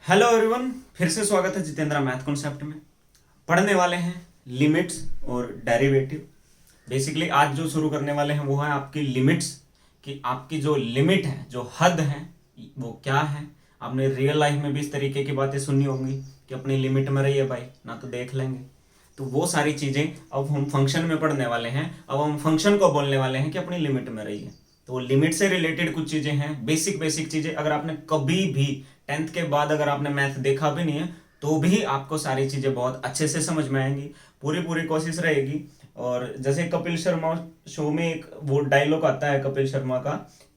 Hello everyone, फिर से स्वागत है जितेंद्र मैथ कॉन्सेप्ट में। पढ़ने वाले हैं लिमिट्स और डेरिवेटिव। बेसिकली आज जो शुरू करने वाले हैं वो है आपकी लिमिट्स, कि आपकी जो लिमिट है, जो हद है, वो क्या है। आपने रियल लाइफ में भी इस तरीके की बातें सुनी होंगी कि अपनी लिमिट में रहिए भाई, ना तो देख लेंगे। तो वो सारी चीज़ें अब हम फंक्शन में पढ़ने वाले हैं। अब हम फंक्शन को बोलने वाले हैं कि अपनी लिमिट में रहिए। तो लिमिट से रिलेटेड कुछ चीज़ें हैं, बेसिक बेसिक चीज़ें। अगर आपने कभी भी 10th के बाद अगर आपने मैथ देखा भी नहीं है तो भी आपको सारी चीज़ें बहुत अच्छे से समझ में आएंगी। पूरी पूरी कोशिश रहेगी। और जैसे कपिल शर्मा शो में एक वो डायलॉग आता है कपिल शर्मा का,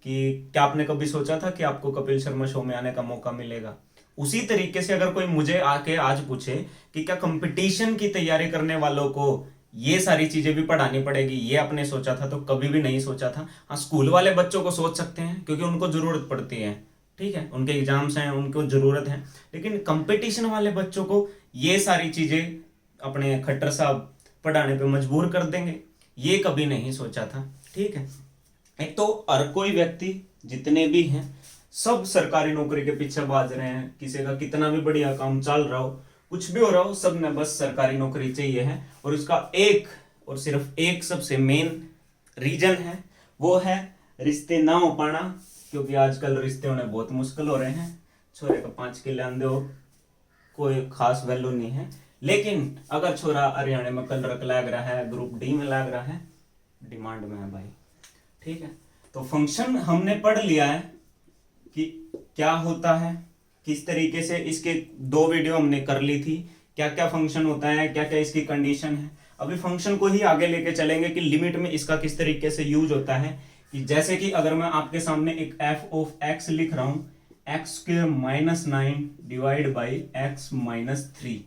कि क्या आपने कभी सोचा था कि आपको कपिल शर्मा शो में आने का मौका मिलेगा। उसी तरीके से अगर कोई मुझे आके आज पूछे कि क्या कंपटीशन की तैयारी करने वालों को ये सारी चीजें भी पढ़ानी पड़ेगी, ये आपने सोचा था, तो कभी भी नहीं सोचा था। हाँ, स्कूल वाले बच्चों को सोच सकते हैं क्योंकि उनको जरूरत पड़ती है, ठीक है, उनके एग्जाम्स हैं, उनको जरूरत है। लेकिन कंपटीशन वाले बच्चों को ये सारी चीजें अपने खट्टर साहब पढ़ाने पे मजबूर कर देंगे, ये कभी नहीं सोचा था, ठीक है। एक तो हर कोई व्यक्ति जितने भी हैं सब सरकारी नौकरी के पीछे भाग रहे हैं। किसी का कितना भी बढ़िया काम चल रहा हो, कुछ भी हो रहा हो, सब ने बस सरकारी नौकरी चाहिए है। और इसका एक और सिर्फ एक सबसे मेन रीजन है, वो है रिश्ते ना हो पाना। क्योंकि आजकल रिश्ते होने बहुत मुश्किल हो रहे हैं। छोरे का 5 किलो अंधे हो, कोई खास वैल्यू नहीं है। लेकिन अगर छोरा हरियाणा में कलरक लग रहा है, ग्रुप डी में लग रहा है, डिमांड में है भाई, ठीक है। तो फंक्शन हमने पढ़ लिया है कि क्या होता है, किस तरीके से। इसके 2 वीडियो हमने कर ली थी, क्या क्या फंक्शन होता है, क्या क्या इसकी कंडीशन है। अभी फंक्शन को ही आगे लेके चलेंगे कि लिमिट में इसका किस तरीके से यूज होता है। कि जैसे कि अगर मैं आपके सामने एक एफ ऑफ एक्स लिख रहा हूं, x square minus 9 divide by x minus 3,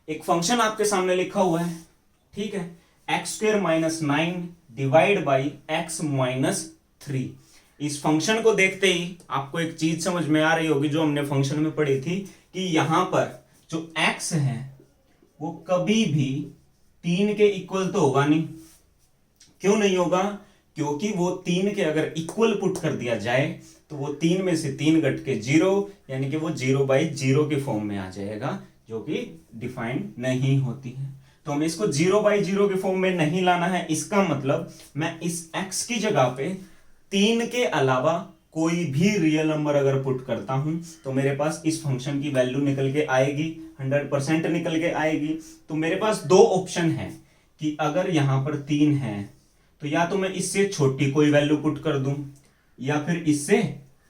एक फंक्शन आपके सामने लिखा हुआ है, ठीक है। X square minus 9 divide by x minus 3। इस फंक्शन को देखते ही आपको एक चीज समझ में आ रही होगी जो हमने फंक्शन में पढ़ी थी, कि यहां पर जो x है वो कभी भी 3 के इक्वल तो होगा नहीं। क्यों नहीं होगा? क्योंकि वो 3 के अगर इक्वल पुट कर दिया जाए तो वो 3 में से 3 घट के 0, यानी कि वो 0/0 के फॉर्म में आ जाएगा, जो कि डिफाइंड नहीं होती है। तो हमें इसको 0/0 के फॉर्म में नहीं लाना है। इसका मतलब मैं इस x की जगह पे 3 के अलावा कोई भी रियल नंबर अगर पुट करता हूं तो मेरे पास इस फंक्शन की वैल्यू निकल के आएगी, 100% निकल के आएगी। तो मेरे पास 2 ऑप्शन है कि अगर यहां पर 3 है तो या तो मैं इससे छोटी कोई वैल्यू पुट कर दूं या फिर इससे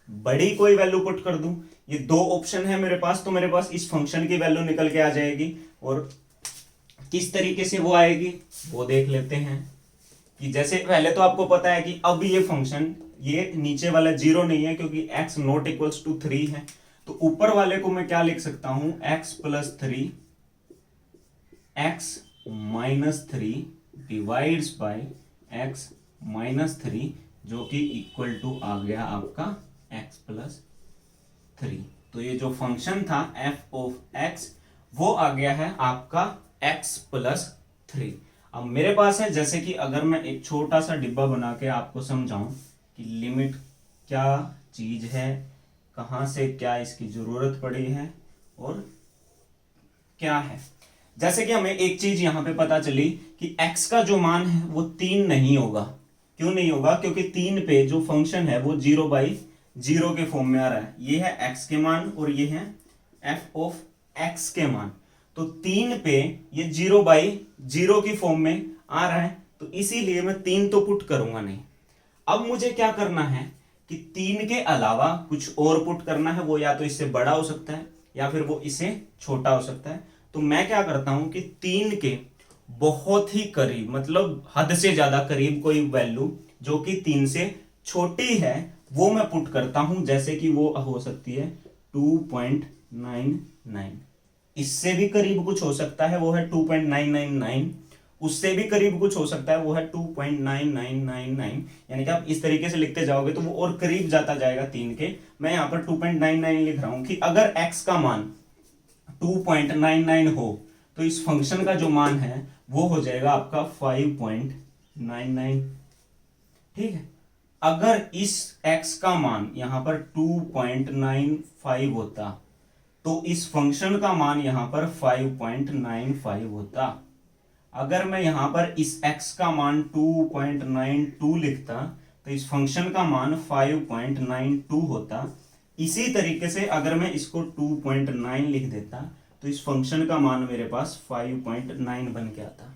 बड़ी कोई वैल्यू पुट कर दूं। ये 2 ऑप्शन है मेरे पास। तो मेरे पास इस फंक्शन की वैल्यू निकल के आ जाएगी। और किस तरीके से वो आएगी वो देख लेते हैं। कि जैसे पहले तो आपको पता है कि अब ये फंक्शन, ये नीचे वाला 0 नहीं है क्योंकि x नॉट इक्वल्स टू 3 है। तो ऊपर वाले को मैं क्या लिख सकता हूं, x plus 3 x minus 3 divides by x minus 3, जो कि इक्वल टू आ गया आपका x प्लस 3। तो ये जो फंक्शन था f ऑफ x वो आ गया है आपका x प्लस 3। अब मेरे पास है, जैसे कि अगर मैं एक छोटा सा डिब्बा बना के आपको समझाऊं कि लिमिट क्या चीज है, कहां से क्या इसकी जरूरत पड़ी है और क्या है। जैसे कि हमें एक चीज यहां पे पता चली कि x का जो मान है वो 3 नहीं होगा। क्यों नहीं होगा? क्योंकि 3 पे जो फंक्शन है वो 0/0 के फॉर्म में आ रहा है। ये है x के मान और ये है f ऑफ x के मान। तो 3 पे ये 0/0 की फॉर्म में आ रहा है, तो इसीलिए मैं 3 तो पुट करूंगा नहीं। अब मुझे क्या करना है कि 3 के अलावा कुछ और पुट करना है। वो या तो इससे बड़ा हो सकता है या फिर वो इससे छोटा हो सकता है। तो मैं क्या करता हूं कि 3 के बहुत ही करीब, मतलब हद से ज्यादा करीब कोई वैल्यू जो कि 3 से छोटी है वो मैं पुट करता हूं। जैसे कि वो हो सकती है 2.99। इससे भी करीब कुछ हो सकता है, वो है 2.999। उससे भी करीब कुछ हो सकता है, वो है 2.9999। यानी कि आप इस तरीके से लिखते जाओगे तो वो और करीब जाता जाएगा 3 के। मैं यहाँ पर 2.99 लिख रहा हूं कि अगर x का मान 2.99 हो तो इस फंक्शन का जो मान है वो हो जाएगा आपका 5.99, ठीक है। अगर इस x का मान यहां पर 2.95 होता तो इस फंक्शन का मान यहां पर 5.95 होता। अगर मैं यहां पर इस x का मान 2.92 लिखता तो इस फंक्शन का मान 5.92 होता। इसी तरीके से अगर मैं इसको 2.9 लिख देता तो इस फंक्शन का मान मेरे पास 5.9 बन के आता।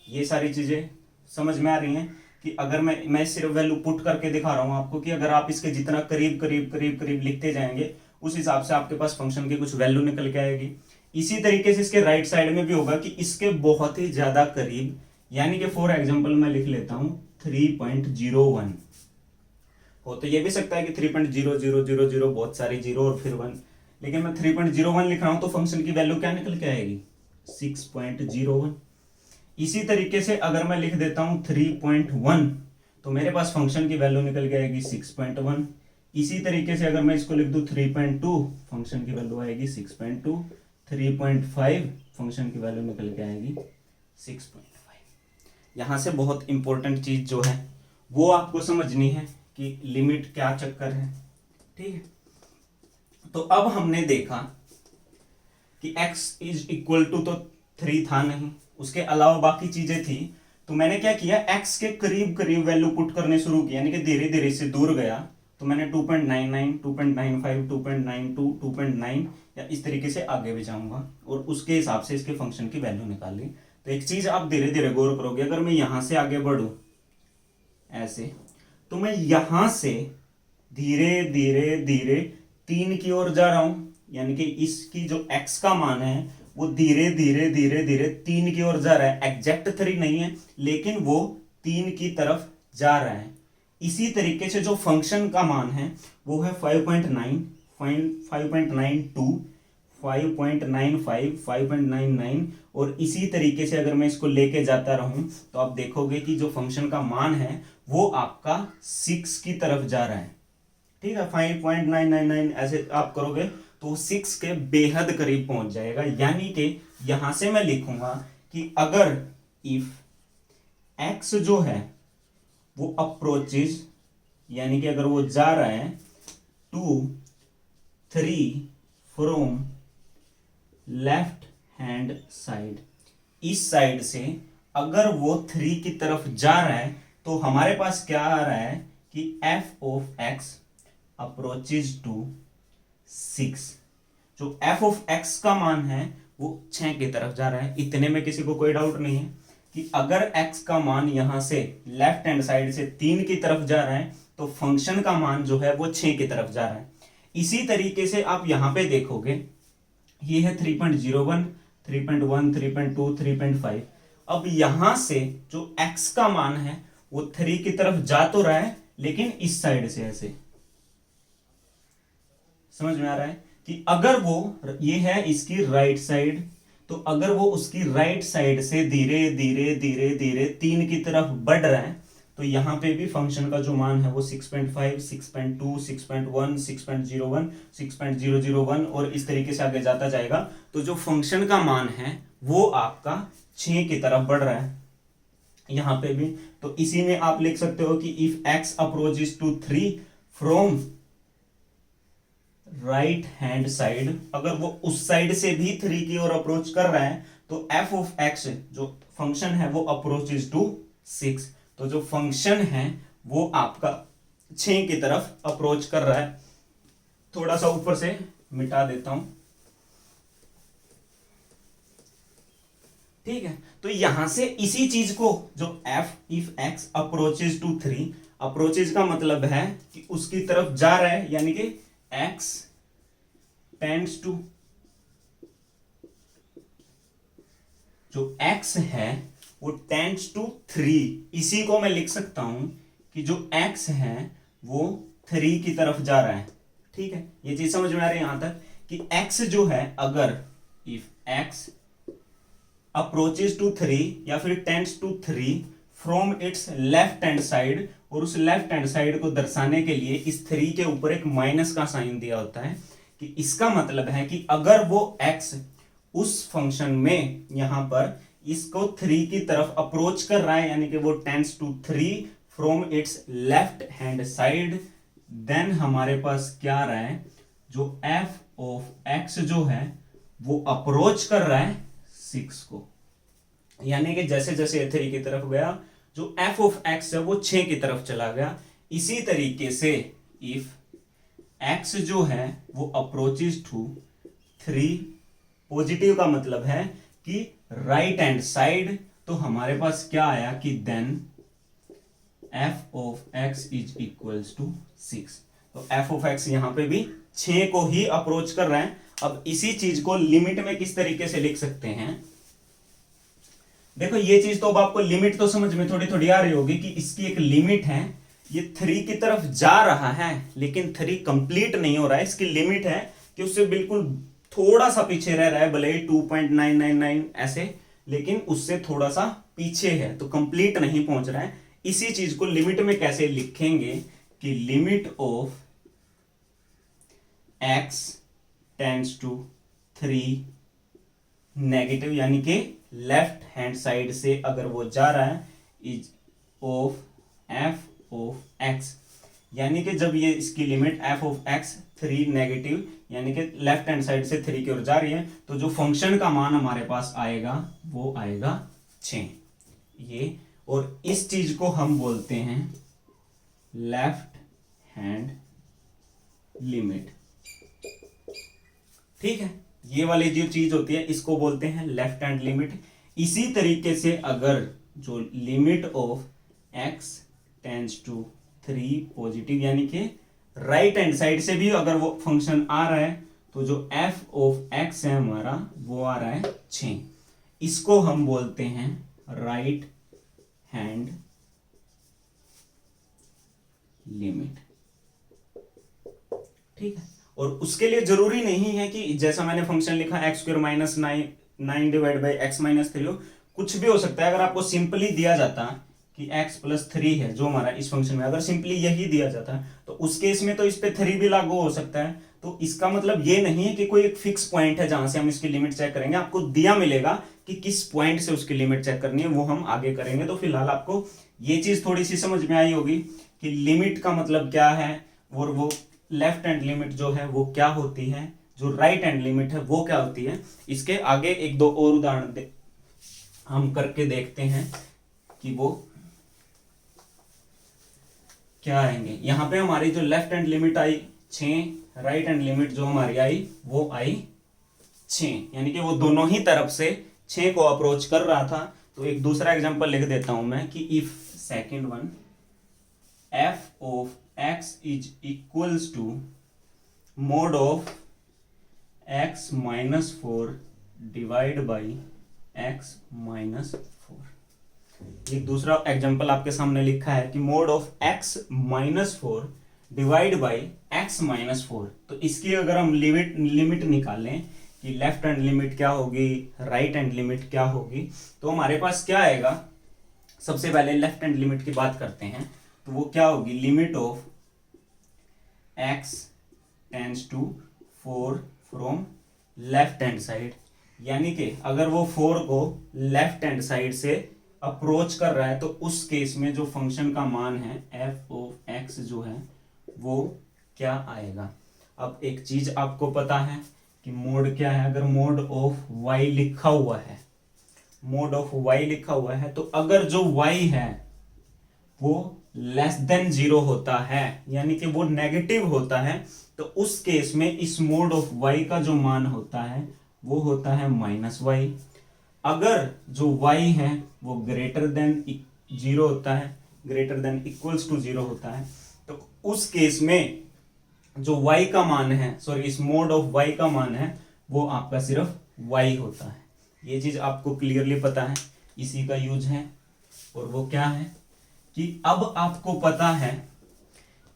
ये सारी चीजें समझ में आ रही हैं कि अगर मैं सिर्फ वैल्यू पुट करके दिखा रहा हूं आपको कि अगर आप इसके जितना करीब करीब करीब करीब लिखते जाएंगे उस हिसाब से आपके पास फंक्शन की कुछ वैल्यू निकल के आएगी। इसी तरीके से इसके राइट साइड में भी होगा कि इसके बहुत ही ज्यादा करीब, यानी कि फॉर एग्जांपल मैं लिख लेता हूं 3.01 हो तो ये भी सकता है कि 3.0000 बहुत सारे जीरो और फिर 1, लेकिन मैं 3.01 लिख रहा हूं तो फंक्शन की वैल्यू क्या निकल के आएगी 6.01। इसी तरीके से अगर मैं लिख देता हूं 3.1 तो मेरे पास फंक्शन की वैल्यू निकल के आएगी 6.1। इसी तरीके से अगर मैं इसको लिख दूं 3.2 फंक्शन की वैल्यू आएगी 6.2। 3.5 फंक्शन की वैल्यू निकल के आएगी 6.5। यहां से बहुत इंपॉर्टेंट चीज जो है वो आपको समझनी है कि लिमिट क्या चक्कर है। ठीक है, तो अब हमने देखा कि x इज इक्वल टू तो 3 था नहीं, उसके अलावा बाकी चीजें थी। तो मैंने क्या किया, x के करीब करीब वैल्यू पुट करने शुरू किया, यानी कि धीरे धीरे से दूर गया। तो मैंने 2.99, 2.95, 2.92, 2.9 या इस तरीके से आगे भी जाऊंगा और उसके हिसाब से इसके फंक्शन की वैल्यू निकाली। तो एक चीज आप धीरे धीरे गौर करोगे, अगर मैं यहां से आगे बढ़ू ऐसे तो मैं यहां से धीरे धीरे धीरे 3 की ओर जा रहा हूं, यानी कि इसकी जो x का मान है वो धीरे धीरे धीरे धीरे 3 की ओर जा रहा है। एग्जैक्ट 3 नहीं है लेकिन वो 3 की तरफ जा रहा है। इसी तरीके से जो फंक्शन का मान है वो है 5.9, 5.92, 5.95, 5.99 और इसी तरीके से अगर मैं इसको लेके जाता रहूं तो आप देखोगे कि जो फंक्शन का मान है वो आपका 6 की तरफ जा रहा है। ठीक है, 5.999 ऐसे आप करोगे तो 6 के बेहद करीब पहुंच जाएगा। यानी कि यहां से मैं लिखूंगा कि अगर इफ x जो है वो अप्रोचेज, यानी कि अगर वो जा रहा है 2, 3 फ्रॉम लेफ्ट हैंड साइड, इस साइड से अगर वो 3 की तरफ जा रहा है तो हमारे पास क्या आ रहा है कि f of x approaches to 6। जो f ऑफ x का मान है वो 6 की तरफ जा रहा है। इतने में किसी को कोई डाउट नहीं है कि अगर x का मान यहां से लेफ्ट हैंड साइड से 3 की तरफ जा रहा है तो फंक्शन का मान जो है वो 6 की तरफ जा रहा है। इसी तरीके से आप यहां पे देखोगे ये है 3.01, 3.1, 3.2, 3.5। अब यहां से जो x का मान है वो 3 की तरफ जा तो रहा है लेकिन इस साइड से ऐसे, समझ में आ रहा है कि अगर वो ये है इसकी राइट साइड, तो अगर वो उसकी राइट साइड से धीरे धीरे धीरे धीरे 3 की तरफ बढ़ रहा है तो यहां पे भी फंक्शन का जो मान है वो 6.5, 6.2, 6.1, 6.01, 6.001 और इस तरीके से आगे जाता जाएगा। तो जो फंक्शन का मान है वो आपका 6 की तरफ बढ़ रहा है यहां पे भी। तो इसी में आप लिख सकते हो कि if x approaches to 3 from right hand side, अगर वो उस साइड से भी 3 की ओर अप्रोच कर रहा है तो f ऑफ x जो फंक्शन है वो अप्रोचेस टू 6। तो जो फंक्शन है वो आपका 6 की तरफ अप्रोच कर रहा है। थोड़ा सा ऊपर से मिटा देता हूं, ठीक है। तो यहां से इसी चीज को जो f if x approaches to 3, approaches का मतलब है कि उसकी तरफ जा रहा है, यानी कि x टेंड्स टू, जो x है वो टेंड्स टू 3। इसी को मैं लिख सकता हूं कि जो x है वो 3 की तरफ जा रहा है। ठीक है, ये चीज समझ में आ रही है यहां तक कि x जो है, अगर इफ x अप्रोचेस टू 3 या फिर tends to 3 from its left hand side, और उस लेफ्ट हैंड साइड को दर्शाने के लिए इस 3 के ऊपर एक माइनस का साइन दिया होता है कि इसका मतलब है कि अगर वो x उस फंक्शन में यहां पर इसको 3 की तरफ अप्रोच कर रहा है, यानी कि वो tends to 3 from its left hand side, then हमारे पास क्या आ रहा है, जो एफ ऑफ एक्स जो है वो अप्रोच कर रहा है 6 को, यानी कि जैसे जैसे 3 की तरफ गया जो एफ ऑफ एक्स है वो 6 की तरफ चला गया। इसी तरीके से इफ एक्स जो है वो अप्रोचेज टू 3, पॉजिटिव का मतलब है कि राइट हैंड साइड, तो हमारे पास क्या आया कि then f of x is equals to 6। तो एफ ऑफ एक्स यहां पे भी 6 को ही अप्रोच कर रहे हैं। अब इसी चीज को लिमिट में किस तरीके से लिख सकते हैं, देखो ये चीज तो अब आपको लिमिट तो समझ में थोड़ी थोड़ी आ रही होगी कि इसकी एक लिमिट है, ये 3 की तरफ जा रहा है लेकिन 3 कंप्लीट नहीं हो रहा है। इसकी लिमिट है कि उससे बिल्कुल थोड़ा सा पीछे रह रहा है, भले ही 2.999 ऐसे, लेकिन उससे थोड़ा सा पीछे है, तो कंप्लीट नहीं पहुंच रहा है। इसी चीज को लिमिट में कैसे लिखेंगे कि limit of x tends to 3 negative, यानी कि लेफ्ट हैंड साइड से अगर वो जा रहा है, is of F of x, यानी कि जब ये इसकी limit F of x 3 negative यानी कि लेफ्ट हैंड साइड से 3 की ओर जा रही है, तो जो फंक्शन का मान हमारे पास आएगा वो आएगा 6 ये। और इस चीज को हम बोलते हैं लेफ्ट हैंड लिमिट। ठीक है, ये वाली जो चीज होती है इसको बोलते हैं लेफ्ट हैंड लिमिट। इसी तरीके से अगर जो limit of x tends to 3 positive, यानी कि राइट हैंड साइड से भी अगर वो फंक्शन आ रहा है, तो जो एफ ऑफ एक्स है हमारा वो आ रहा है 6, इसको हम बोलते हैं राइट हैंड लिमिट। ठीक है, और उसके लिए जरूरी नहीं है कि जैसा मैंने फंक्शन लिखा x square minus 9 divide by x minus 3 हो, कुछ भी हो सकता है। अगर आपको सिंपली दिया जाता कि x प्लस 3 है जो हमारा इस फंक्शन में, अगर सिंपली यही दिया जाता तो उस केस में तो इस पे 3 भी लागू हो सकता है। तो इसका मतलब ये नहीं है कि कोई एक फिक्स पॉइंट है जहां से हम इसकी लिमिट चेक करेंगे, आपको दिया मिलेगा कि किस पॉइंट से उसकी लिमिट चेक करनी है, वो हम आगे करेंगे। तो फिलहाल आपको ये चीज थोड़ी सी समझ में आई होगी कि लिमिट का मतलब क्या है, और वो लेफ्ट हैंड लिमिट जो है वो क्या होती है, जो राइट हैंड लिमिट है वो क्या होती है। इसके आगे एक दो और उदाहरण हम करके देखते हैं कि वो क्या आएंगे। यहां पे हमारी जो लेफ्ट हैंड लिमिट आई 6, राइट हैंड लिमिट जो हमारी आई वो आई 6, यानी कि वो दोनों ही तरफ से 6 को अप्रोच कर रहा था। तो एक दूसरा एग्जांपल लिख देता हूं मैं कि if second one f of x is equals to mod of x minus 4 divide by x minus 4। एक दूसरा एग्जांपल आपके सामने लिखा है कि mod of x minus 4 divide by x minus 4। तो इसकी अगर हम लिमिट निकालें कि लेफ्ट हैंड लिमिट क्या होगी, राइट हैंड लिमिट क्या होगी, तो हमारे पास क्या आएगा। सबसे पहले लेफ्ट हैंड लिमिट की बात करते हैं, तो वो क्या होगी, limit of x tends to 4 from left hand side, यानी कि अगर वो 4 को लेफ्ट हैंड साइड से अप्रोच कर रहा है तो उस केस में जो फंक्शन का मान है एफ ऑफ एक्स जो है वो क्या आएगा। अब एक चीज आपको पता है कि मोड क्या है, अगर मोड ऑफ वाई लिखा हुआ है, मोड ऑफ वाई लिखा हुआ है, तो अगर जो वाई है वो लेस देन 0 होता है, यानी कि वो नेगेटिव होता है, तो उस केस में इस मोड ऑफ वाई का जो मान होता है वो होता है माइनस वाई। अगर जो y है वो ग्रेटर देन 0 होता है, ग्रेटर देन इक्वल्स टू 0 होता है, तो उस केस में जो y का मान है, सॉरी इस मोड ऑफ y का मान है वो आपका सिर्फ y होता है। ये चीज आपको क्लियरली पता है, इसी का यूज है। और वो क्या है कि अब आपको पता है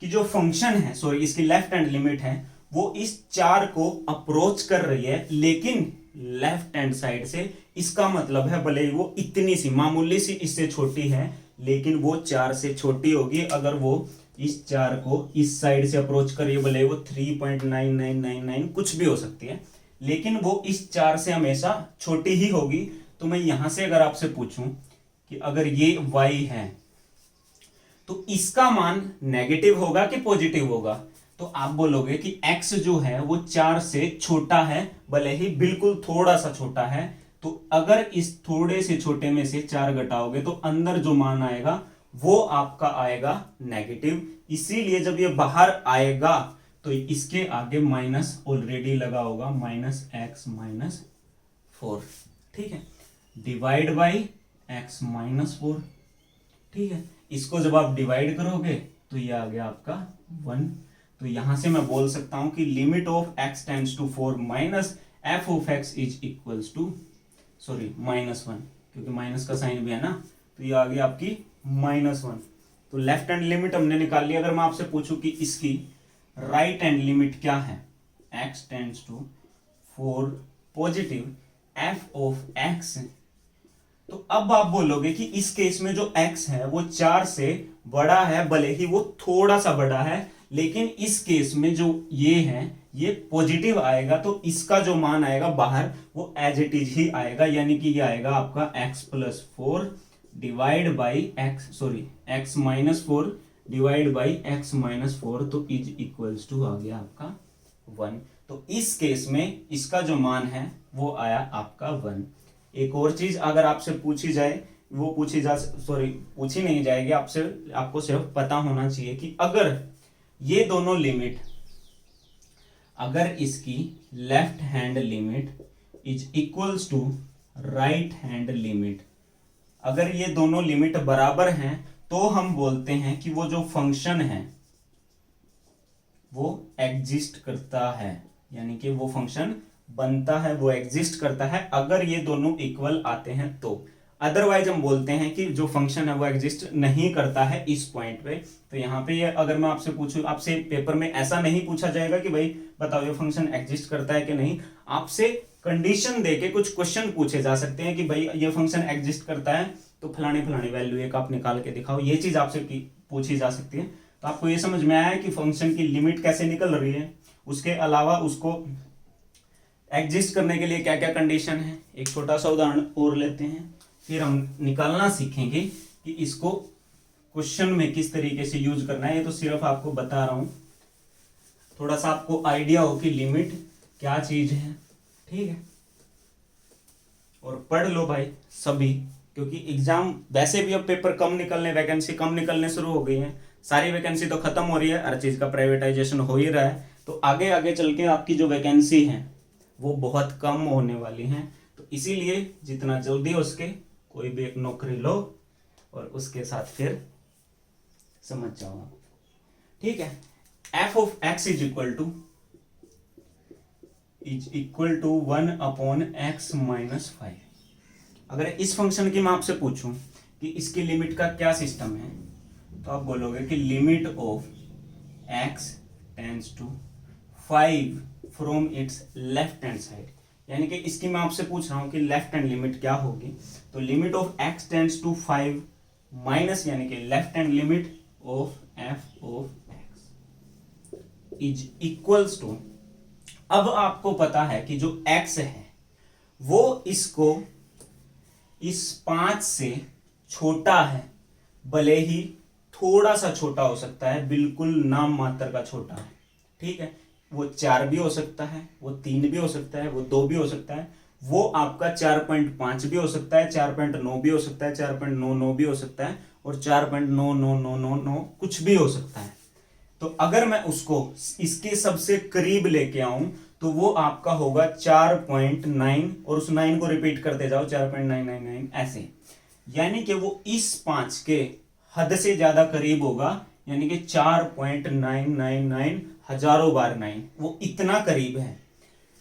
कि जो फंक्शन है, सॉरी इसकी लेफ्ट हैंड लिमिट है, वो इस 4 को अप्रोच कर रही है लेकिन लेफ्ट हैंड साइड से। इसका मतलब है भले ही वो इतनी सी मामूली सी इससे छोटी है, लेकिन वो 4 से छोटी होगी। अगर वो इस 4 को इस साइड से अप्रोच करिए, भले ही वो 3.9999 कुछ भी हो सकती है, लेकिन वो इस 4 से हमेशा छोटी ही होगी। तो मैं यहां से अगर आपसे पूछूं कि अगर ये y है तो इसका मान नेगेटिव होगा कि पॉजिटिव होगा? तो आप बोलोगे कि x जो है वो 4 से छोटा है, भले ही बिल्कुल थोड़ा सा छोटा है। तो अगर इस थोड़े से छोटे में से 4 घटाओगे तो अंदर जो मान आएगा वो आपका आएगा नेगेटिव। इसीलिए जब ये बाहर आएगा तो इसके आगे माइनस ऑलरेडी लगा होगा, -x-4। ठीक है, डिवाइड बाई x -4। ठीक है, इसको जब आप डिवाइड करोगे तो ये आ गया आपका 1। तो यहां से मैं बोल सकता हूं कि limit of x tends to 4 minus f of x is equals to, sorry -1, क्योंकि माइनस का साइन भी है ना, तो ये आ गई आपकी -1। तो लेफ्ट हैंड लिमिट हमने निकाल ली। अगर मैं आपसे पूछूं कि इसकी राइट हैंड लिमिट क्या है, x tends to 4 positive f of x, तो अब आप बोलोगे कि इस केस में जो x है वो 4 से बड़ा है, भले ही वो थोड़ा सा बड़ा है, लेकिन इस केस में जो ये है ये पॉजिटिव आएगा, तो इसका जो मान आएगा बाहर वो एज इट इज ही आएगा, यानी कि ये आएगा आपका x+4 divide by x-4 divide by x-4, तो इज इक्वल्स टू आ गया आपका 1। तो इस केस में इसका जो मान है वो आया आपका 1। एक और चीज अगर आपसे पूछी जाए, वो पूछी नहीं जाएगी आपसे, आपको सिर्फ पता होना चाहिए कि अगर ये दोनों लिमिट, अगर इसकी left hand limit is equals to right hand limit, अगर ये दोनों लिमिट बराबर हैं तो हम बोलते हैं कि वो जो फंक्शन है वो एग्जिस्ट करता है, यानी कि वो फंक्शन बनता है, वो एग्जिस्ट करता है अगर ये दोनों इक्वल आते हैं तो। अदरवाइज हम बोलते हैं कि जो फंक्शन है वो एग्जिस्ट नहीं करता है इस पॉइंट पे। तो यहाँ पे ये अगर मैं आपसे पूछूं, आपसे पेपर में ऐसा नहीं पूछा जाएगा कि भाई बताओ ये फंक्शन एग्जिस्ट करता है कि नहीं, आपसे कंडीशन देके कुछ क्वेश्चन पूछे जा सकते हैं कि भाई ये फंक्शन एग्जिस्ट करता है तो फलानी वैल्यू एक आप निकाल के दिखाओ, ये चीज आपसे पूछी जा सकती है। तो आपको ये समझ में आया है कि फंक्शन की लिमिट कैसे निकल रही है, उसके अलावा उसको एग्जिस्ट करने के लिए क्या क्या कंडीशन है। एक छोटा सा उदाहरण और लेते हैं, फिर हम निकालना सीखेंगे कि इसको क्वेश्चन में किस तरीके से यूज करना है। ये तो सिर्फ आपको बता रहा हूं, थोड़ा सा आपको आइडिया हो कि लिमिट क्या चीज है। ठीक है, और पढ़ लो भाई सभी, क्योंकि एग्जाम वैसे भी अब पेपर कम निकलने, वैकेंसी कम निकलने शुरू हो गई है, सारी वैकेंसी तो खत्म हो रही है, हर चीज का प्राइवेटाइजेशन हो ही रहा है, तो आगे आगे चल के आपकी जो वैकेंसी है वो बहुत कम होने वाली हैं। तो इसीलिए जितना जल्दी हो सके कोई भी एक नौकरी लो और उसके साथ फिर समझ जाओ। ठीक है, f of x is equal to 1/x-5। अगर इस फंक्शन की मैं आपसे पूछूं कि इसकी लिमिट का क्या सिस्टम है, तो आप बोलोगे कि limit of x tends to 5 from its left hand side, यानी कि इसकी मैं आपसे पूछ रहा हूं कि लेफ्ट हैंड लिमिट क्या होगी। तो limit of x tends to 5 minus, यानी कि left hand limit of f of x is equals to, अब आपको पता है कि जो x है वो इसको इस 5 से छोटा है, भले ही थोड़ा सा छोटा हो सकता है, बिल्कुल नाम मात्र का छोटा है। ठीक है, वो 4 भी हो सकता है, वो 3 भी हो सकता है, वो 2 भी हो सकता है, वो आपका 4.5 भी हो सकता है, 4.9 भी हो सकता है, 4.99 भी हो सकता है, और 4.99999 कुछ भी हो सकता है। तो अगर मैं उसको इसके सबसे करीब लेके आऊं तो वो आपका होगा 4.9, और उस 9 को रिपीट करते जाओ 4.999 ऐसे, यानी कि वो इस 5 के हद से ज्यादा करीब होगा, यानी कि 4.999 हजारों बार 9, वो इतना करीब है।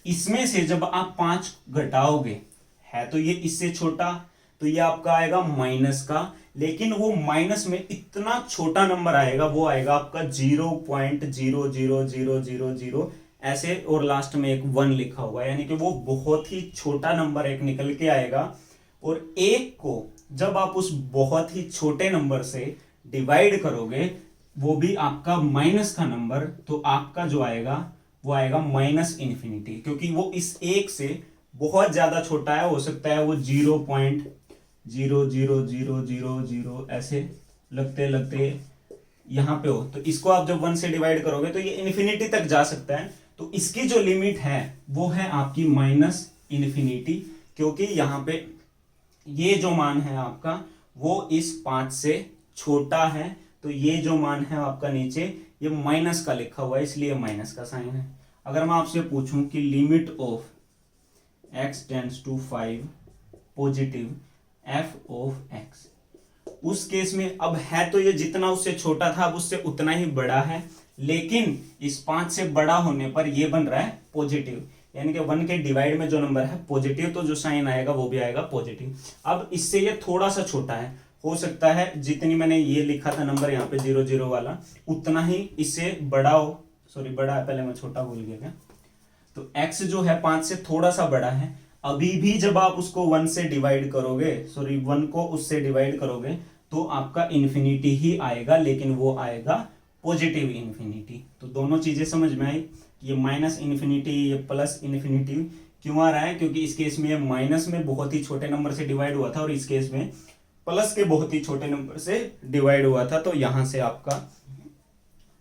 इसमें से जब आप 5 घटाओगे, है तो ये इससे छोटा, तो ये आपका आएगा माइनस का, लेकिन वो माइनस में इतना छोटा नंबर आएगा, वो आएगा आपका 0.00000 ऐसे, और लास्ट में एक 1 लिखा हुआ है, यानी कि वो बहुत ही छोटा नंबर एक निकल के आएगा। और एक को जब आप उस बहुत ही छोटे नंबर से डिवाइड करोगे, वो भी आपका माइनस का नंबर, तो आपका जो आएगा वो आएगा -इन्फिनिटी, क्योंकि वो इस एक से बहुत ज्यादा छोटा है, हो सकता है वो 0.00000 ऐसे लगते लगते यहाँ पे हो, तो इसको आप जब 1 से डिवाइड करोगे तो ये इन्फिनिटी तक जा सकता है। तो इसकी जो लिमिट है वो है आपकी माइनस इन्फिनिटी, क्योंकि यहाँ पे ये जो मान है आपका वो इस 5 से छोटा है। तो ये जो मान है आपका नीचे ये माइनस का लिखा हुआ है, इसलिए माइनस का साइन है। अगर मैं आपसे पूछूं कि limit of x tends to 5 positive f of x, उस केस में अब है तो ये जितना उससे छोटा था अब उससे उतना ही बड़ा है, लेकिन इस 5 से बड़ा होने पर ये बन रहा है पॉजिटिव, यानी कि 1 के डिवाइड में जो नंबर है पॉजिटिव, तो जो साइन आएगा वो भी आएगा पॉजिटिव। अब इससे ये थोड़ा सा छोटा है, हो सकता है जितनी मैंने ये लिखा था नंबर यहाँ पे 0 0 वाला उतना ही इससे बड़ा हो, सॉरी बड़ा है, पहले मैं छोटा भूल गया क्या। तो x जो है 5 से थोड़ा सा बड़ा है, अभी भी जब आप उसको 1 से डिवाइड करोगे, सॉरी 1 को उससे डिवाइड करोगे तो आपका इन्फिनिटी ही आएगा, लेकिन वो आएगा पॉजिटिव इन्फिनिटी। तो दोनों चीजें समझ में आई कि ये माइनस इन्फिनिटी ये प्लस इन्फिनिटी क्यों आ रहा है, क्योंकि इस केस में ये माइनस में बहुत ही छोटे नंबर से डिवाइड हुआ था और इस केस में प्लस के बहुत ही छोटे नंबर से डिवाइड हुआ था। तो यहां से आपका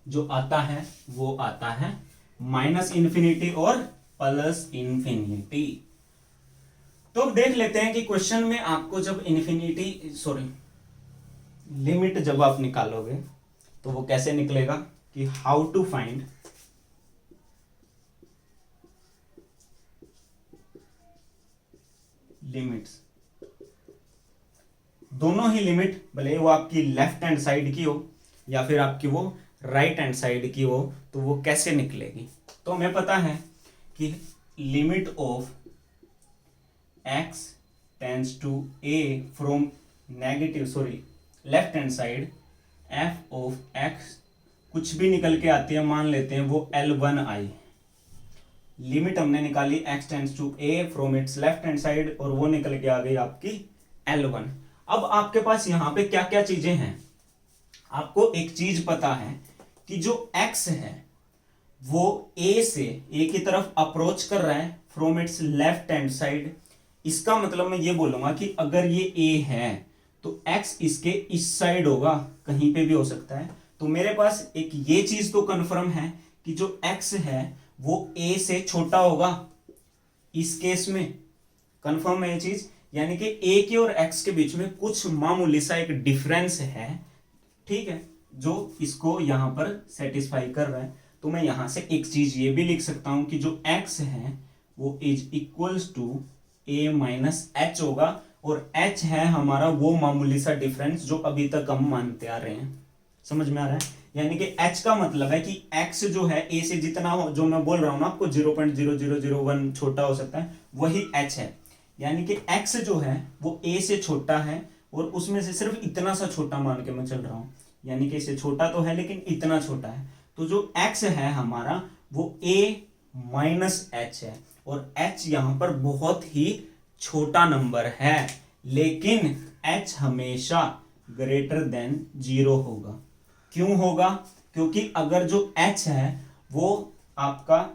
जो आता है वो आता है माइनस इन्फिनिटी और प्लस इन्फिनिटी। तो अब देख लेते हैं कि क्वेश्चन में आपको जब इन्फिनिटी सॉरी लिमिट जब आप निकालोगे तो वो कैसे निकलेगा, कि हाउ टू फाइंड लिमिट्स। दोनों ही लिमिट, भले वो आपकी लेफ्ट हैंड साइड की हो या फिर आपकी वो राइट हैंड साइड की हो, तो वो कैसे निकलेगी। तो हमें पता है कि limit of x tends to a from negative sorry left hand side f of x कुछ भी निकल के आती है, मान लेते हैं वो L1i। लिमिट हमने निकाली x tends to a from its left hand side और वो निकल के आ गई आपकी L1। अब आपके पास यहां पे क्या क्या चीजें हैं, आपको एक चीज पता है कि जो x है वो a से a की तरफ अप्रोच कर रहा है from its left hand side. इसका मतलब मैं ये बोलूंगा कि अगर ये a है तो x इसके इस साइड होगा, कहीं पे भी हो सकता है। तो मेरे पास एक ये चीज तो कंफर्म है कि जो x है वो a से छोटा होगा, इस केस में कंफर्म है ये चीज, यानी कि a के और x के बीच में कुछ मामूली सा एक डिफरेंस है, ठीक है, जो इसको यहां पर सेटिस्फाई कर रहा है। तो मैं यहां से एक चीज ये भी लिख सकता हूं कि जो x है वो is equals to a minus h होगा, और h है हमारा वो मामूली सा डिफरेंस जो अभी तक हम मानते आ रहे हैं। समझ में आ रहा है, यानी कि h का मतलब है कि x जो है a से जितना हो, जो मैं बोल रहा हूं ना आपको 0.0001 छोटा हो सकता है, वही h है। यानी कि x जो है वो a से छोटा है और उसमें से सिर्फ इतना सा छोटा मान के मैं चल रहा हूं, यानी कि इससे छोटा तो है लेकिन इतना छोटा है। तो जो x है हमारा वो a माइनस एच है, और h यहां पर बहुत ही छोटा नंबर है, लेकिन h हमेशा ग्रेटर देन 0 होगा। क्यों होगा, क्योंकि अगर जो h है वो आपका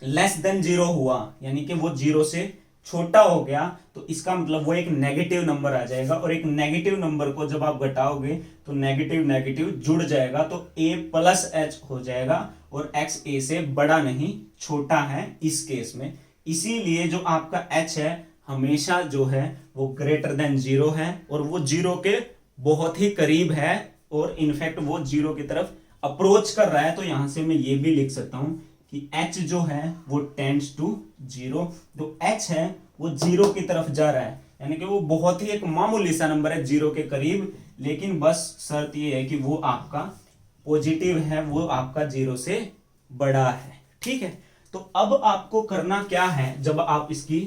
लेस देन 0 हुआ, यानी कि वो 0 से छोटा हो गया, तो इसका मतलब वो एक नेगेटिव नंबर आ जाएगा, और एक नेगेटिव नंबर को जब आप घटाओगे तो नेगेटिव नेगेटिव जुड़ जाएगा, तो a प्लस एच हो जाएगा, और x a से बड़ा नहीं छोटा है इस केस में। इसीलिए जो आपका h है हमेशा जो है वो ग्रेटर देन 0 है, और वो 0 के बहुत ही करीब है, और इनफैक्ट वो 0 की तरफ अप्रोच कर रहा है। तो यहां से मैं ये भी लिख सकता हूं कि h जो है वो टेंड्स टू 0, तो h है वो 0 की तरफ जा रहा है, यानी कि वो बहुत ही एक मामूली सा नंबर है 0 के करीब, लेकिन बस शर्त ये है कि वो आपका पॉजिटिव है, वो आपका 0 से बड़ा है, ठीक है। तो अब आपको करना क्या है, जब आप इसकी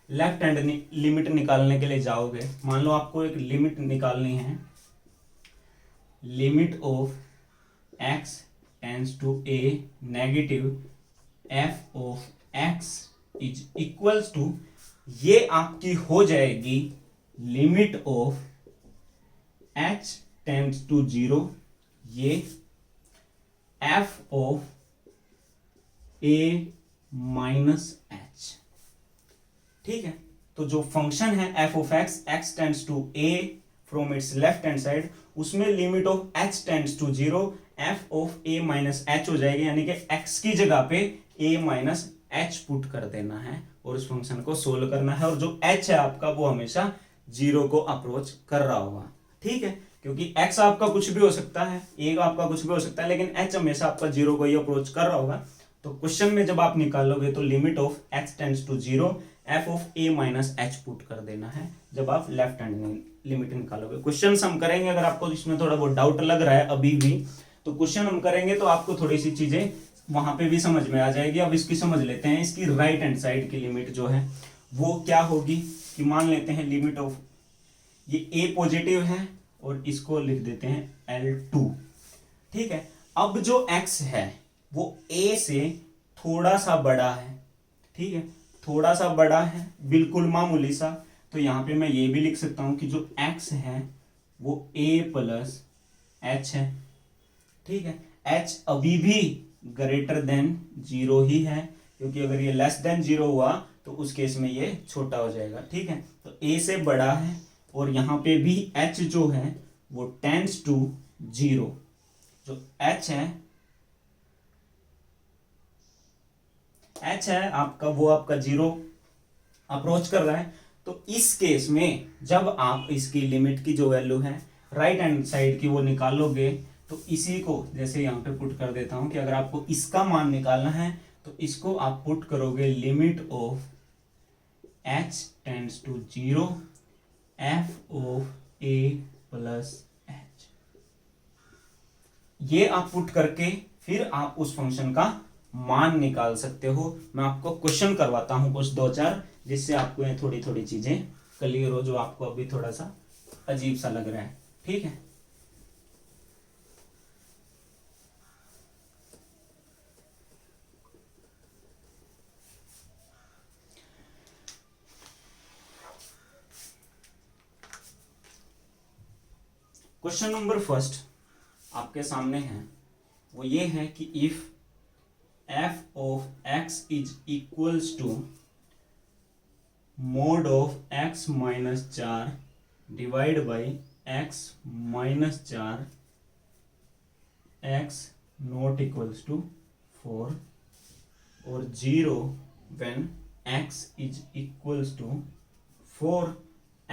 लेफ्ट हैंड लिमिट निकालने के लिए जाओगे, मान लो आपको एक लिमिट निकालनी है, limit of x tends to a negative f of x is equals to, ये आपकी हो जाएगी limit of h tends to 0, ये f of a minus h, ठीक है। तो जो फंक्शन है f of x tends to a from its left hand side, उसमें limit of h tends to 0 f of a minus h हो जाएगी, यानी कि x की जगह पे a माइनस h पुट कर देना है और उस फंक्शन को सोल्व करना है, और जो h है आपका वो हमेशा 0 को अप्रोच कर रहा होगा। ठीक है, क्योंकि x आपका कुछ भी हो सकता है, a आपका कुछ भी हो सकता है, लेकिन h हमेशा आपका 0 को ही अप्रोच कर रहा होगा। तो क्वेश्चन में जब आप निकालोगे तो limit of x tends to 0 f of a minus h put कर देना है जब आप लेफ्ट हैंड लिमिट निकालोगे। क्वेश्चन हम करेंगे, अगर आपको इसमें थोड़ा बहुत डाउट लग रहा है अभी भी, तो क्वेश्चन हम करेंगे तो आपको थोड़ी सी चीजें वहां पे भी समझ में आ जाएगी। अब इसकी समझ लेते हैं, इसकी राइट हैंड साइड की लिमिट जो है वो क्या होगी, कि मान लेते हैं लिमिट ऑफ ये a पॉजिटिव है और इसको लिख देते हैं L2। ठीक है, अब जो x है वो a से थोड़ा सा बड़ा है। ठीक है, थोड़ा सा बड़ा है, बिल्कुल मामूली सा, तो यहां पे मैं ये भी लिख सकता हूं कि जो x है वो a प्लस h है। ठीक है, h अभी भी ग्रेटर देन 0 ही है, क्योंकि अगर ये लेस देन 0 हुआ तो उस केस में ये छोटा हो जाएगा। ठीक है, तो a से बड़ा है और यहाँ पे भी h जो है वो टेंड्स टू 0। जो h है आपका, वो आपका 0 अप्रोच कर रहा है। तो इस केस में जब आप इसकी लिमिट की जो वैल्यू है राइट हैंड साइड की वो निकालोगे, तो इसी को जैसे यहाँ पे पुट कर देता हूं कि अगर आपको इसका मान निकालना है तो इसको आप पुट करोगे limit of h tends to 0 f of a plus h। ये आप पुट करके फिर आप उस फंक्शन का मान निकाल सकते हो। मैं आपको क्वेश्चन करवाता हूं कुछ 2-4, जिससे आपको ये थोड़ी थोड़ी चीजें क्लियर हो, जो आपको अभी थोड़ा सा अजीब सा लग रहा है। ठीक है, क्वेश्चन नंबर फर्स्ट आपके सामने है, वो ये है कि if f of x is equals to mod of x minus 4 divide by x minus 4 x not equals to 4 और 0 when x is equals to 4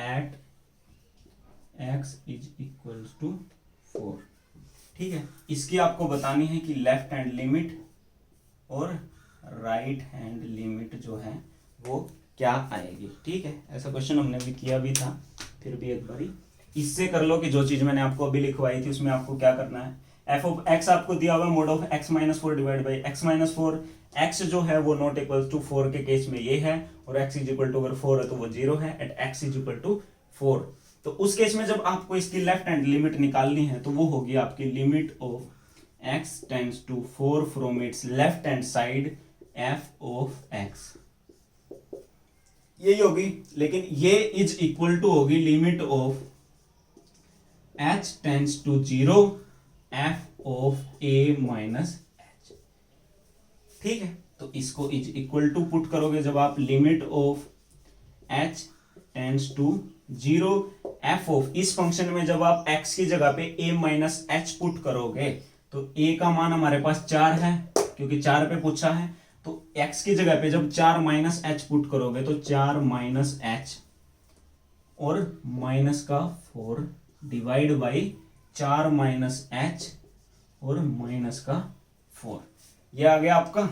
at x is equals to 4। ठीक है, इसकी आपको बतानी है कि लेफ्ट हैंड लिमिट और right hand limit जो है वो क्या आएगी। ठीक है, ऐसा क्वेश्चन हमने भी किया भी था, फिर भी एक बारी इससे कर लो कि जो चीज मैंने आपको अभी लिखवाई थी उसमें आपको क्या करना है। एफ ऑफ एक्स आपको दिया हुआ mode of x minus 4 divide by x minus 4। X जो है वो नॉट इक्वल टू 4 के केस में ये है, और एक्स इज इक्वल टू अगर 4 है तो वो 0 है at x is equal to 4। तो उस केस में जब आपको इसकी लेफ्ट हैंड लिमिट निकालनी है तो वो होगी आपकी limit of x tends to 4 from its left hand side f of x, यही होगी। लेकिन ये इज इक्वल टू होगी limit of h tends to 0 f of a minus h। ठीक है, तो इसको इज इक्वल टू पुट करोगे जब आप limit of h tends to 0 f of, इस फंक्शन में जब आप x की जगह पे a माइनस h पुट करोगे तो a का मान हमारे पास 4 है, क्योंकि 4 पे पूछा है। तो x की जगह पे जब 4 माइनस h पुट करोगे तो 4 माइनस h और माइनस का 4 डिवाइड बाई 4 माइनस h और माइनस का 4। ये आ गया आपका,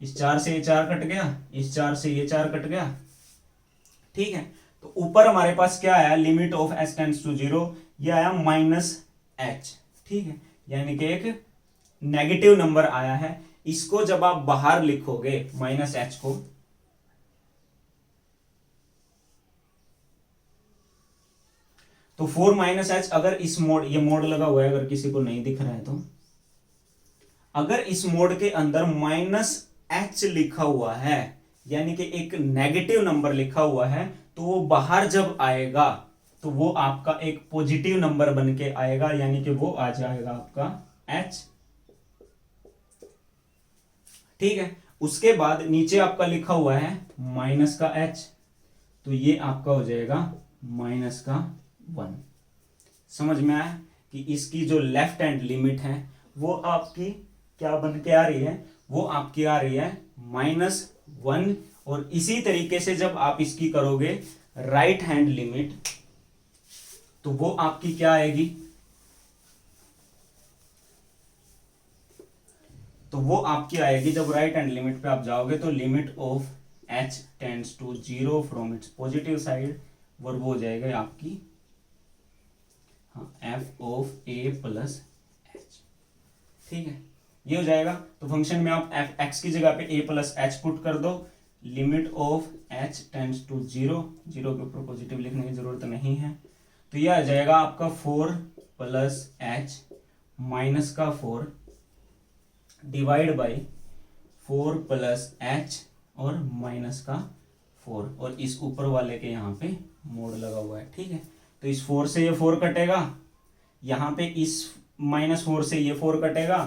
इस 4 से ये 4 कट गया, इस 4 से ये 4 कट गया। ठीक है, तो ऊपर हमारे पास क्या आया, limit of h tends to 0, ये आया माइनस h। ठीक है, यानी कि एक नेगेटिव नंबर आया है। इसको जब आप बाहर लिखोगे माइनस h को, तो 4 माइनस h, अगर इस मोड, ये मोड लगा हुआ है अगर किसी को नहीं दिख रहा है तो, अगर इस मोड के अंदर माइनस h लिखा हुआ है यानी कि एक नेगेटिव नंबर लिखा हुआ है, तो वो बाहर जब आएगा तो वो आपका एक पॉजिटिव नंबर बन के आएगा, यानी कि वो आ जाएगा आपका h। ठीक है, उसके बाद नीचे आपका लिखा हुआ है माइनस का h, तो ये आपका हो जाएगा माइनस का 1। समझ में आया कि इसकी जो लेफ्ट हैंड लिमिट है वो आपकी क्या बन के आ रही है, वो आपकी आ रही है -1। और इसी तरीके से जब आप इसकी करोगे राइट हैंड लिमिट तो वो आपकी क्या आएगी, तो वो आपकी आएगी जब राइट हैंड लिमिट पे आप जाओगे तो limit of h tends to 0 from its positive side, और वो हो जाएगा आपकी f of a plus h। ठीक है, ये हो जाएगा। तो फंक्शन में आप x की जगह पे a प्लस एच पुट कर दो, limit of h tends to 0, 0 के ऊपर पॉजिटिव लिखने की जरूरत नहीं है, तो यह आ जाएगा आपका 4 प्लस h माइनस का 4 डिवाइड बाई 4 प्लस h और माइनस का 4, और इस ऊपर वाले के यहाँ पे मोड़ लगा हुआ है। ठीक है, तो इस 4 से ये 4 कटेगा, यहाँ पे इस -4 से ये 4 कटेगा,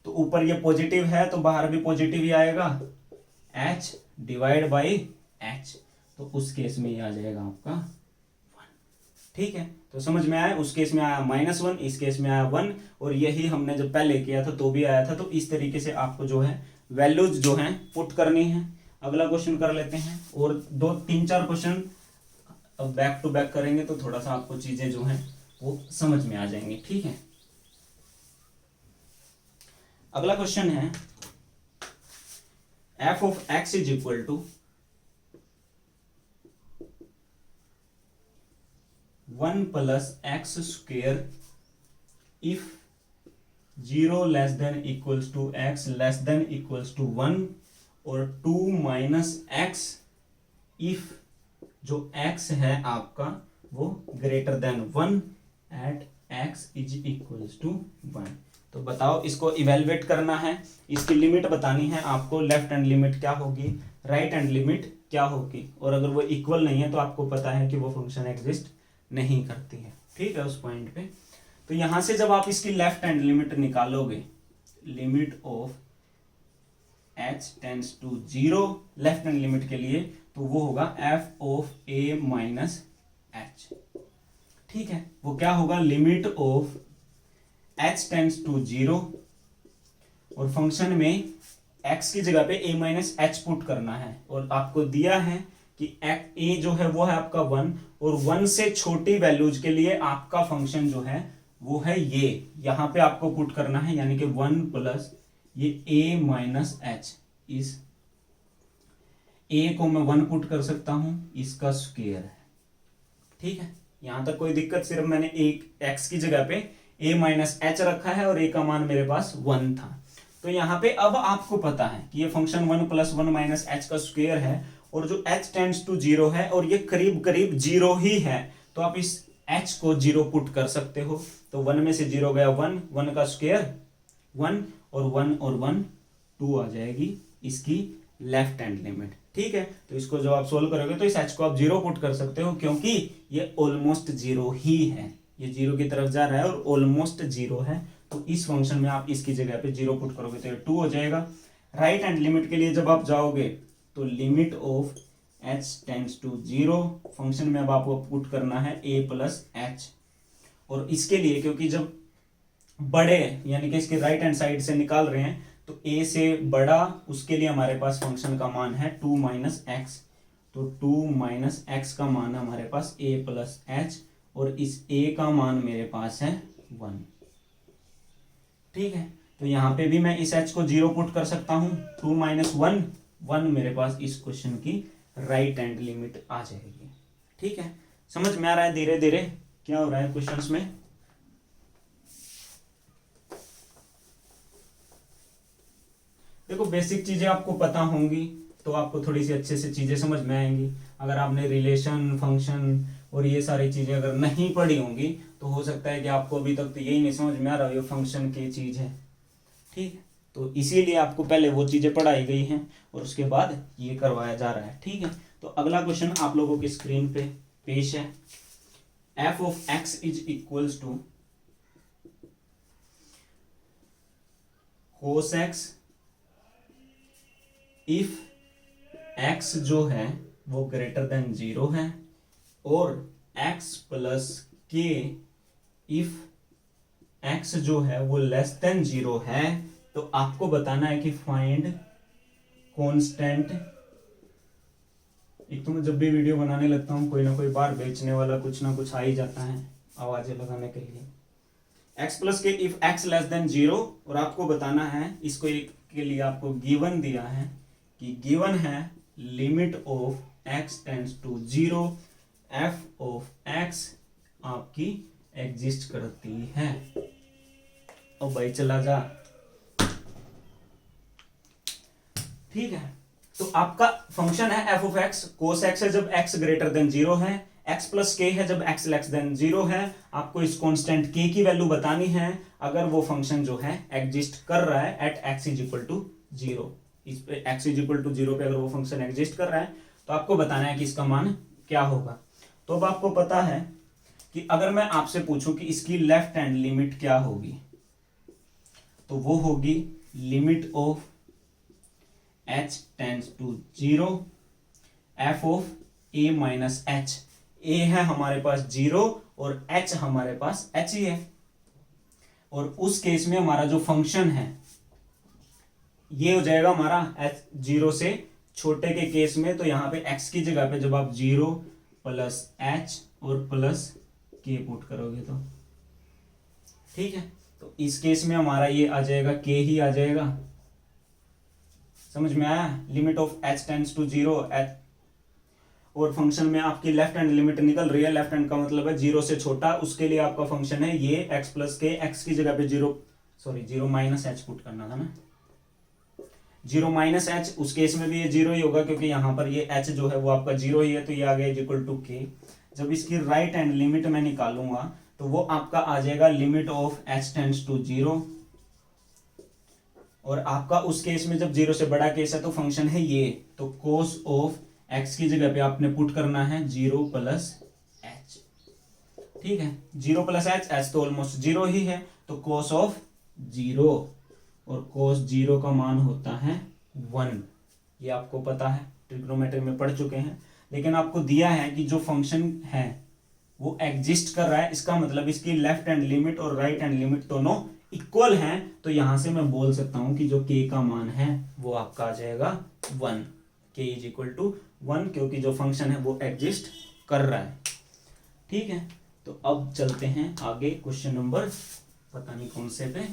तो ऊपर ये पॉजिटिव है तो बाहर भी पॉजिटिव ही आएगा, h डिवाइड बाई h, तो उस केस में ये आ जाएगा आपका 1। ठीक है, तो समझ में आया, उस केस में आया -1, इस केस में आया 1, और यही हमने जब पहले किया था तो भी आया था। तो इस तरीके से आपको जो है वैल्यूज जो हैं पुट करनी है। अगला क्वेश्चन कर लेते हैं, और 2-3-4 क्वेश्चन अब बैक टू बैक करेंगे तो थोड़ा सा आपको चीजें जो हैं वो समझ में आ जाएंगी। ठीक है, अगला क्वेश्चन है f of x is equal to 1 plus x square if 0 less than equals to x less than equals to 1, और 2 माइनस एक्स इफ जो x है आपका वो greater than 1 at x is equals to 1। तो बताओ, इसको evaluate करना है, इसकी लिमिट बतानी है आपको, लेफ्ट हैंड लिमिट क्या होगी, राइट हैंड लिमिट क्या होगी, और अगर वो इक्वल नहीं है तो आपको पता है कि वो फंक्शन एग्जिस्ट नहीं करती है। ठीक है, उस पॉइंट पे तो यहां से जब आप इसकी लेफ्ट हैंड लिमिट निकालोगे, limit of h tends to 0 left hand limit के लिए, तो वो होगा f of a minus h। ठीक है, वो क्या होगा, limit of h tends to 0, और फंक्शन में x की जगह पे a माइनस एच पुट करना है, और आपको दिया है कि a जो है वो है आपका 1, और 1 से छोटी वैल्यूज के लिए आपका फंक्शन जो है वो है ये, यहां पे आपको पुट करना है, यानी कि 1 प्लस ये a माइनस एच, इस a को मैं 1 पुट कर सकता हूं, इसका स्क्वायर है। ठीक है, यहां तक कोई दिक्कत, सिर्फ मैंने एक x की जगह पे a माइनस एच रखा है और a का मान मेरे पास 1 था। तो यहाँ पे अब आपको पता है कि ये फंक्शन 1 प्लस 1 माइनस एच का स्क्वायर है, और जो h टेंड्स टू 0 है और ये करीब करीब 0 ही है, तो आप इस h को 0 पुट कर सकते हो। तो 1 में से 0 गया 1, 1 का स्क्वायर 1, और 1 और 1 2 आ जाएगी इसकी लेफ्ट हैंड लिमिट। ठीक है, तो इसको जब आप सोल्व करोगे तो इस h को आप 0 पुट कर सकते हो, क्योंकि ये ऑलमोस्ट 0 ही है, ये 0 की तरफ जा रहा है और ऑलमोस्ट 0 है। तो इस फंक्शन में आप इसकी जगह पे 0 पुट करोगे तो ये 2 हो जाएगा। राइट हैंड लिमिट के लिए जब आप जाओगे तो limit of h tends to 0, function में अब आपको पुट करना है a प्लस एच, और इसके लिए क्योंकि जब बड़े यानी कि इसके राइट हैंड साइड से निकाल रहे हैं तो a से बड़ा, उसके लिए हमारे पास फंक्शन का मान है 2 माइनस एक्स, तो 2 माइनस एक्स का मान है हमारे पास a प्लस एच, और इस a का मान मेरे पास है 1। ठीक है, तो यहाँ पे भी मैं इस h को 0 पुट कर सकता हूँ, 2 माइनस 1 1 मेरे पास इस क्वेश्चन की राइट हैंड लिमिट आ जाएगी। ठीक है, समझ में आ रहा है धीरे धीरे क्या हो रहा है क्वेश्चंस में। देखो, बेसिक चीजें आपको पता होंगी तो आपको थोड़ी सी अच्छे से चीजें समझ में आएंगी। अगर आपने रिलेशन, फंक्शन और ये सारी चीजें अगर नहीं पढ़ी होंगी तो हो सकता है कि आपको अभी तक तो यही नहीं समझ में आ रहा, ये फंक्शन की चीज है। ठीक है, तो इसीलिए आपको पहले वो चीजें पढ़ाई गई हैं और उसके बाद ये करवाया जा रहा है। ठीक है, तो अगला क्वेश्चन आप लोगों की स्क्रीन पे पेश है। f of x is equals to cos x if x जो है वो ग्रेटर देन 0 है, और x plus k if x जो है वो लेस देन 0 है तो आपको बताना है कि फाइंड कांस्टेंट। एक तो मैं जब भी वीडियो बनाने लगता हूँ कोई ना कोई बार बेचने वाला कुछ ना कुछ आ ही जाता है आवाजें लगाने के लिए। x प्लस के इफ x लेस देन 0, और आपको बताना है इसको, एक के लिए आपको गिवन दिया है कि गिवन है limit of x tends to 0 f of x आपकी एग्जिस्ट करती है। अब भाई चला जा, ठीक है। तो आपका फंक्शन है F of x, cos x है जब x ग्रेटर देन 0 है, x प्लस के है जब x लेस देन 0 है। आपको इस कांस्टेंट k की वैल्यू बतानी है अगर वो फंक्शन जो है एग्जिस्ट कर रहा है at x is equal to 0। इस पे x इज इक्वल टू 0 पे अगर वो फंक्शन एग्जिस्ट कर रहा है तो आपको बताना है कि इसका मान क्या होगा। तो अब आपको पता है कि अगर मैं आपसे पूछूं कि इसकी लेफ्ट हैंड लिमिट क्या होगी तो वो होगी limit of h tends to 0 f of a minus h। a है हमारे पास 0 और h हमारे पास h ही है, और उस केस में हमारा जो फंक्शन है ये हो जाएगा हमारा h 0 से छोटे के केस में। तो यहां पे x की जगह पे जब आप 0 प्लस h और प्लस k पुट करोगे तो ठीक है, तो इस केस में हमारा ये आ जाएगा k ही आ जाएगा। समझ में आया? Limit of h tends to 0 और फंक्शन में आपकी लेफ्ट हैंड लिमिट निकल रही है, लेफ्ट हैंड का मतलब है 0 से छोटा, उसके लिए आपका फंक्शन है ये x प्लस के, x की जगह पे 0 माइनस h पुट करना था ना, 0 माइनस h। उस केस में भी ये 0 ही होगा क्योंकि यहाँ पर ये h जो है वो आपका 0 ही है, तो ये आ गया इक्वल टू k। जब इसकी राइट हैंड लिमिट मैं निकालूंगा तो वो आपका आ जाएगा limit of h tends to 0, और आपका उस केस में जब 0 से बड़ा केस है तो फंक्शन है ये, तो कोस ऑफ x की जगह पे आपने पुट करना है 0 प्लस h। ठीक है, 0 प्लस h तो ऑलमोस्ट 0 ही है, तो कोस ऑफ 0, और कोस 0 का मान होता है 1। ये आपको पता है, ट्रिग्नोमेट्री में पढ़ चुके हैं। लेकिन आपको दिया है कि जो फंक्शन है वो एग्जिस्ट कर रहा है, इसका मतलब इसकी लेफ्ट हैंड लिमिट और राइट हैंड लिमिट दोनों इक्वल हैं, तो यहां से मैं बोल सकता हूं कि जो k का मान है वो आपका आ जाएगा 1। k इज इक्वल टू 1 क्योंकि जो फंक्शन है वो एग्जिस्ट कर रहा है। ठीक है, तो अब चलते हैं आगे क्वेश्चन नंबर पता नहीं कौन से पे।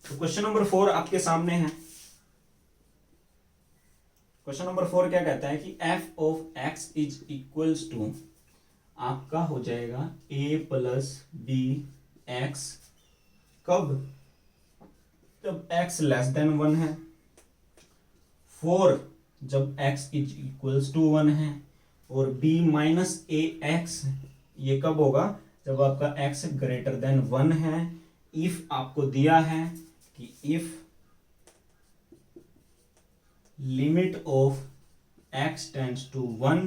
तो क्वेश्चन नंबर 4 आपके सामने है। क्वेश्चन नंबर 4 क्या कहता है कि f of x is equals to आपका हो जाएगा a प्लस बी एक्स, कब? जब x लेस देन 1 है। 4 जब x इज इक्वल्स टू 1 है, और b माइनस ए एक्स ये कब होगा? जब आपका x ग्रेटर देन 1 है। इफ आपको दिया है कि if limit of x tends to 1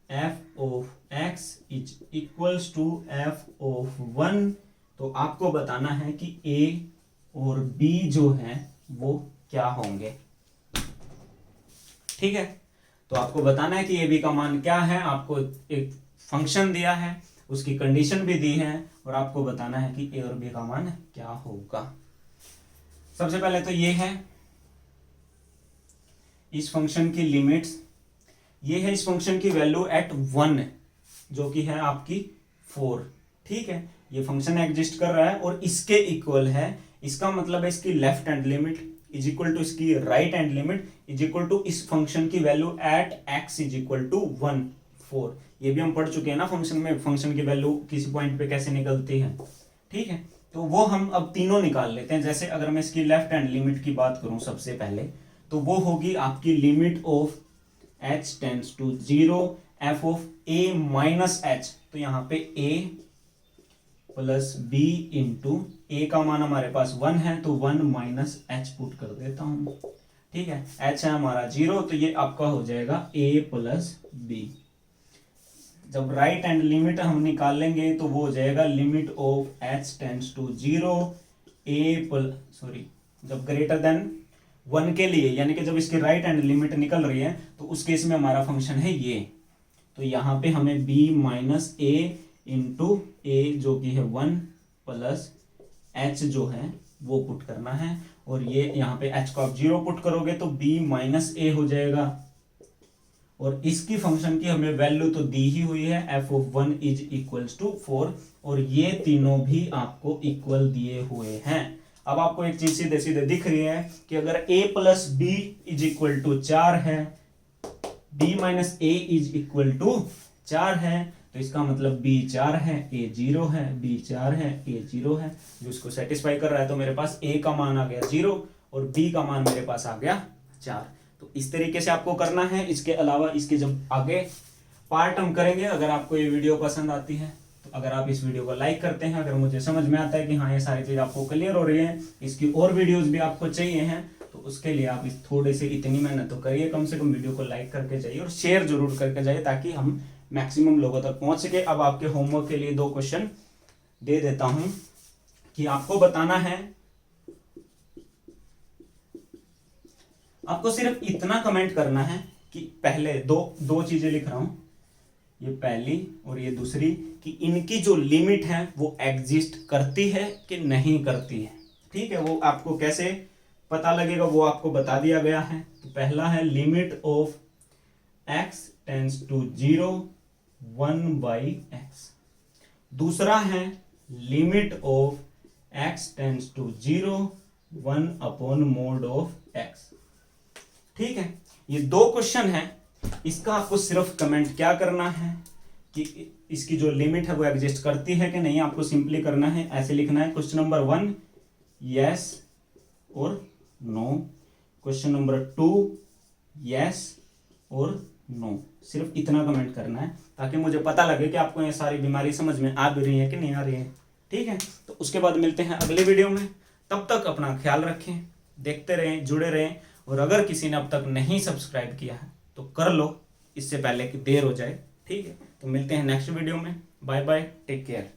f of x is equals to f of 1, तो आपको बताना है कि a और b जो है वो क्या होंगे। ठीक है, तो आपको बताना है कि a b का मान क्या है। आपको एक फंक्शन दिया है, उसकी कंडीशन भी दी है, और आपको बताना है कि a और b का मान क्या होगा। सबसे पहले तो ये है इस फंक्शन की लिमिट्स, ये है इस फंक्शन की वैल्यू एट 1 जो कि है आपकी 4। ठीक है, ये फंक्शन एग्जिस्ट कर रहा है और इसके इक्वल है, इसका मतलब है इसकी left hand limit is equal to इसकी right hand limit is equal to इस फंक्शन की value at x is equal to 1 4। ये भी हम पढ़ चुके हैं ना फंक्शन में, फंक्शन की वैल्यू किसी पॉइंट पे कैसे निकलती है। ठीक है, तो वो हम अब तीनों निकाल लेते हैं। जैसे अगर मैं इसकी लेफ्ट हैंड लिमिट की बात करूं सबसे पहले, तो वो होगी आपकी limit of h tends to 0 f of a minus h। तो यहाँ पे a plus b into a का मान हमारे पास 1 है, तो 1 माइनस h पुट कर देता हूं। ठीक है, h है हमारा 0, तो ये आपका हो जाएगा a प्लस b। जब राइट हैंड लिमिट हम निकाल लेंगे तो वो हो जाएगा limit of h tends to 0 a plus जब ग्रेटर देन 1 के लिए, यानी कि जब इसकी राइट हैंड लिमिट निकल रही है तो उस केस में हमारा फंक्शन है ये। तो यहाँ पे हमें b माइनस ए इंटू ए जो कि है 1 प्लस h जो है वो पुट करना है, और ये यहाँ पे h को आप 0 पुट करोगे तो b माइनस ए हो जाएगा, और इसकी फंक्शन की हमें वैल्यू तो दी ही हुई है, f of 1 is equals to 4, और ये तीनों भी आपको इक्वल दिए हुए हैं। अब आपको एक चीज सीधे सीधे दिख रही है कि अगर a plus B is equal to 4 है, b minus A is equal to 4 है, तो इसका मतलब b 4 है, a 0 है, b 4 है, a 0 है, जो इसको सेटिस्फाई कर रहा है। तो मेरे पास a का मान आ गया 0 और b का मान मेरे पास आ गया 4। तो इस तरीके से आपको करना है। इसके अलावा इसके जब आगे पार्ट हम करेंगे, अगर आपको ये वीडियो पसंद आती है तो अगर आप इस वीडियो को लाइक करते हैं, अगर मुझे समझ में आता है कि हाँ ये सारी चीज़ आपको क्लियर हो रही है, इसकी और वीडियोस भी आपको चाहिए हैं, तो उसके लिए आप इस थोड़े से इतनी मेहनत तो करिए, कम से कम वीडियो को लाइक करके जाइए और शेयर जरूर करके जाइए ताकि हम मैक्सिमम लोगों तक पहुंच सके। अब आपके होमवर्क के लिए 2 क्वेश्चन दे देता हूं कि आपको बताना है, आपको सिर्फ इतना कमेंट करना है कि पहले दो चीजें लिख रहा हूं, ये पहली और ये दूसरी, कि इनकी जो लिमिट है वो एग्जिस्ट करती है कि नहीं करती है। ठीक है, वो आपको कैसे पता लगेगा वो आपको बता दिया गया है। तो पहला है limit of x tends to 0 1 by x, दूसरा है limit of x tends to 0 1 upon mod of x। ठीक है, ये 2 क्वेश्चन है, इसका आपको सिर्फ कमेंट क्या करना है कि इसकी जो लिमिट है वो एग्जिस्ट करती है कि नहीं। आपको सिंपली करना है, ऐसे लिखना है, क्वेश्चन नंबर 1 यस और नो, क्वेश्चन नंबर 2 यस और नो, सिर्फ इतना कमेंट करना है ताकि मुझे पता लगे कि आपको ये सारी बीमारी समझ में आ भी रही है कि नहीं आ रही है। ठीक है, तो उसके बाद मिलते हैं अगले वीडियो में। तब तक अपना ख्याल रखें, देखते रहें, जुड़े रहें, और अगर किसी ने अब तक नहीं सब्सक्राइब किया है तो कर लो, इससे पहले कि देर हो जाए। ठीक है, तो मिलते हैं नेक्स्ट वीडियो में। Bye bye, take care.